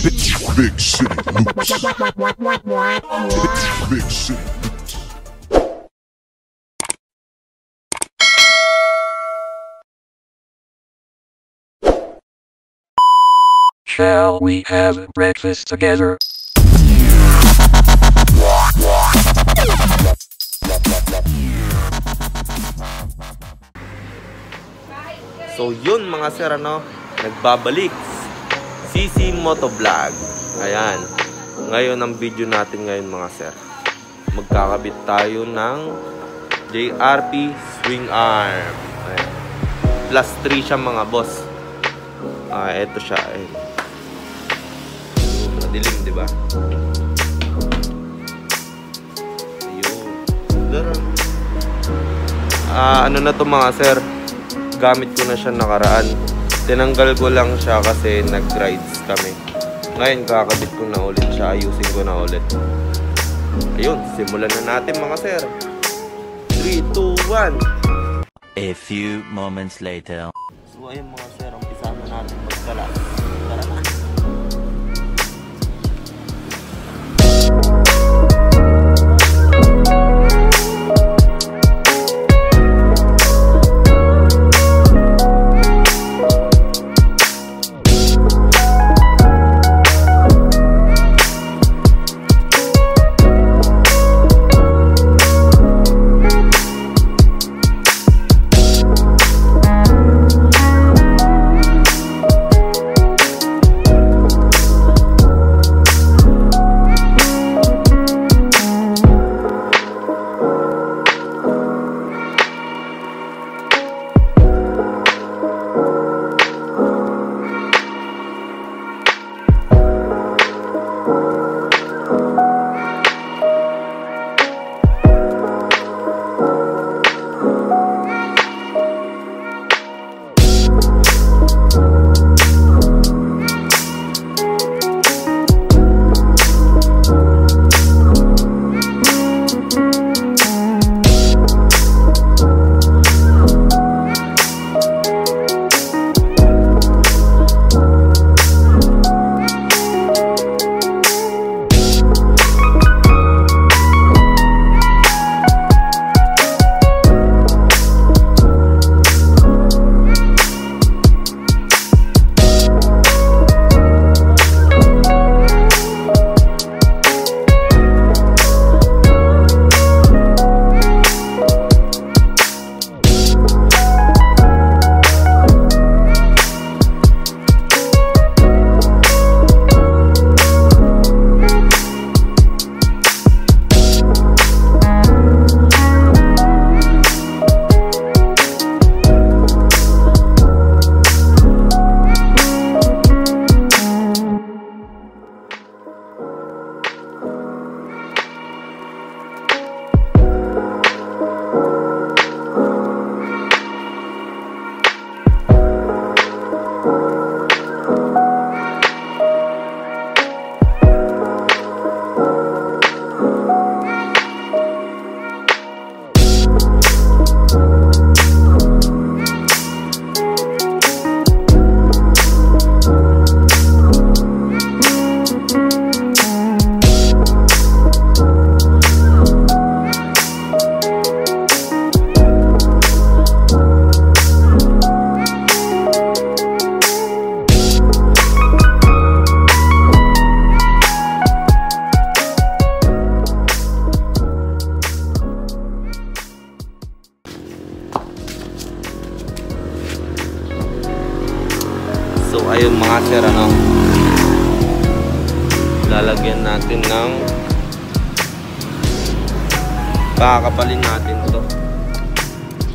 Big City Loops. Big City Loops. Shall we have breakfast together? So yun mga sir, nagbabalik CC Motovlog. Ayan, ngayon ang video natin ngayon mga sir, magkakabit tayo ng JRP swing arm. Ayan. Plus 3 siya mga boss. Eto siya. Ayan. Madilim, diba? Ayun. Ano na to mga sir, gamit ko na siya nakaraan. Tinanggal ko lang siya kasi nag-rides kami. Ngayon kakabit ko na ulit siya, ayusin ko na ulit. Ayun, simulan na natin mga sir. 3, 2, 1. A few moments later. So ayun mga sir, umpisa na natin magkalas. Tara na. So ayun mga sir, lalagyan natin ng, pakakapalin natin to.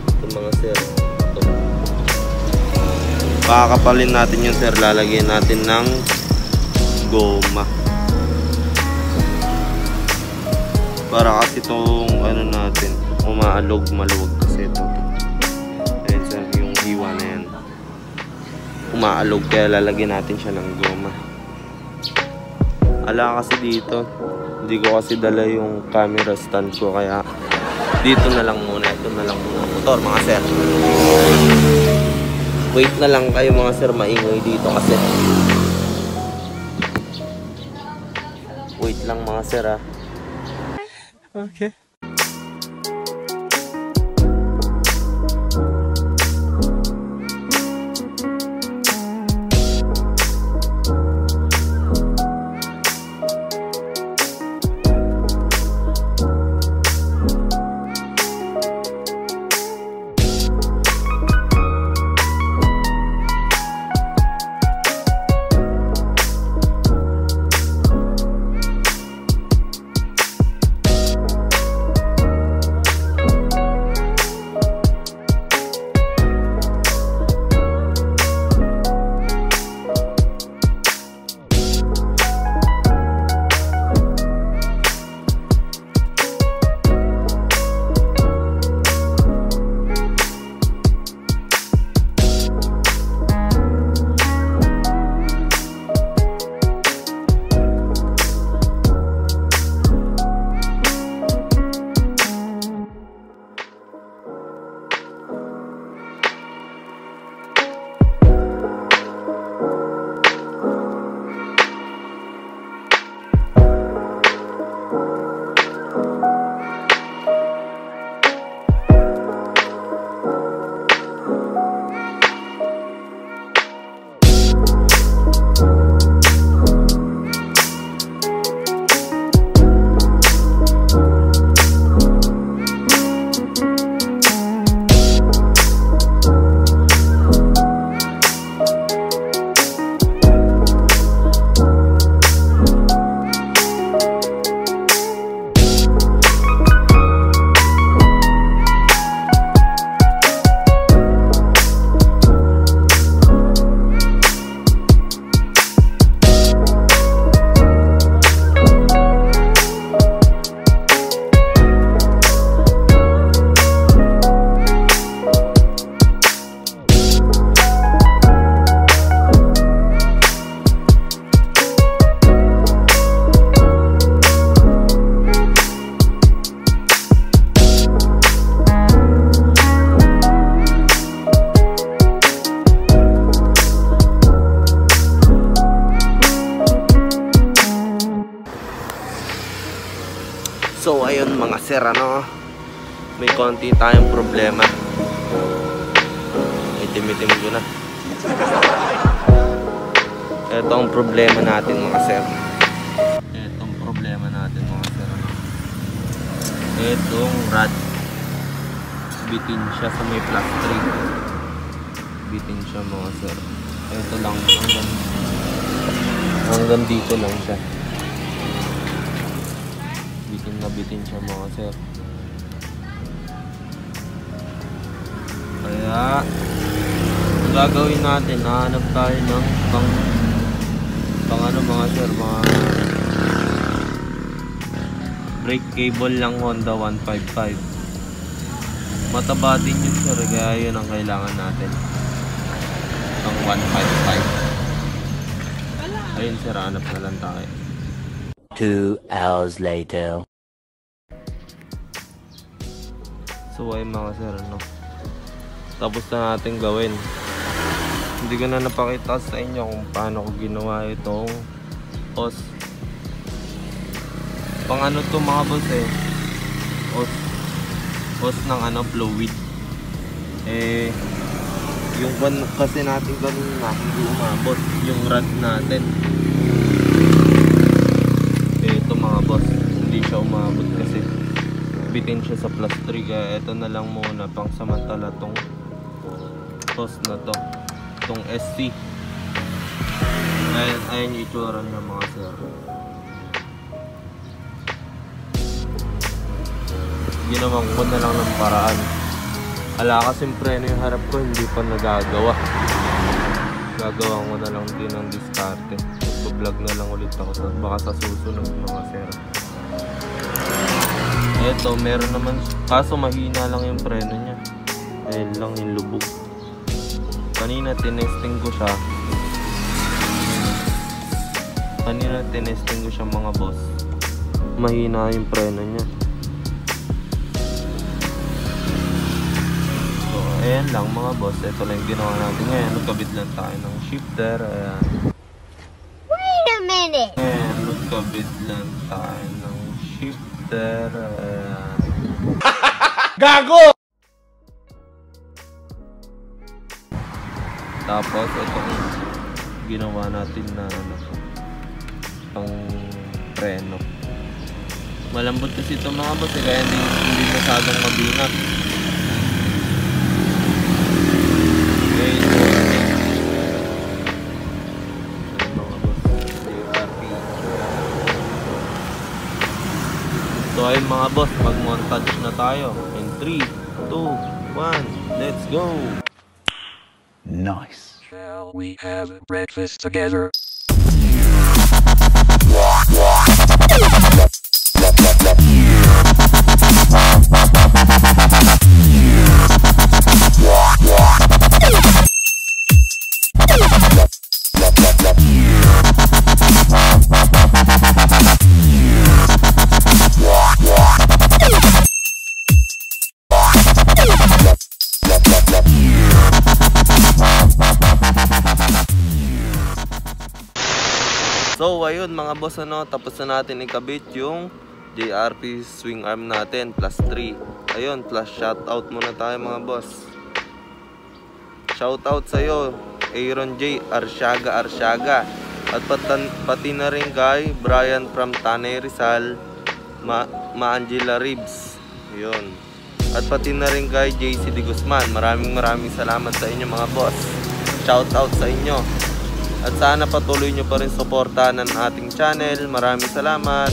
Ito mga sir, ito. Pakakapalin natin yung sir, lalagyan natin ng goma. Para kasi itong natin, umaalog-maluwag kasi ito. Ayan sir, yung hiwa na yan, umaalog, kaya lalagyan natin siya ng goma. Ala kasi dito, hindi ko kasi dala yung camera stand ko, kaya dito na lang muna, ito na lang muna motor mga sir. Wait na lang kayo mga sir, maingay dito kasi Wait lang mga sir ah. Okay. So ayun mga sir, ano, may konti tayong problema. Itim-itim ko na. Ito ang problema natin mga sir. Itong problema natin mga sir. Itong rod, bitin siya sa may plus 3. Bitin siya mga sir. Ito lang hanggang dito lang siya. Bitin siya mga sir. Kaya ang gagawin natin, nahanap tayo ng pang ano mga sir, mga brake cable lang Honda 155. Mataba din yun sir, kaya yun ang kailangan natin, ang 155. Ayun sir, hanap na lang tayo. 2 hours later. So ay mga sir, ano, tapos na natin gawin. Hindi ko na napakita sa inyo kung paano ko ginawa itong hose. Pang ano to mga boss eh, hose ng ano, fluid. Yung kasi natin kanina hindi umabot yung rod natin. Ito mga boss, hindi siya umabot kasi bitin siya sa plus 3, kaya ito na lang muna pang samantala tong hose na to, tong SC. Ayan yung itsura niya mga sir. Ginawan ko na lang ng paraan. Ala kasing preno yung harap ko, hindi pa nagagawa. Gagawa ko na lang din ng diskarte. Mag-vlog na lang ulit ako baka sa susunod mga sir. Ito, meron naman, kaso mahina lang yung preno niya. Ayun lang yung lubog. Kanina tinesting ko siya. Mga boss. Mahina yung preno niya. So, ayan lang mga boss. Ito lang yung ginawa natin ngayon. Nagkabit lang tayo ng shifter. Ayan. Wait a minute! Ayan, Magkabit lang tayo ng shifter. Gago! Tapos itong ginawa natin na pang preno. Malambot kasi ito mga boss, kaya hindi masyadong mabinat. Okay, mga boss, JRP. So ayun mga boss, mag-montage na tayo. In 3, 2, 1, let's go! Nice. Shall we have breakfast together? So ayun mga boss, tapos na natin ikabit yung JRP swing arm natin plus 3. Ayun, plus shoutout muna tayo mga boss. Shoutout sa'yo Aaron J. Arsiaga at pati na rin kay Brian from Tanay Rizal, Angela Ribs. Ayun. At pati na rin kay JC De Guzman. Maraming salamat sa inyo mga boss. Shoutout sa inyo. At sana patuloy nyo pa rin suportahan ang ating channel. Maraming salamat.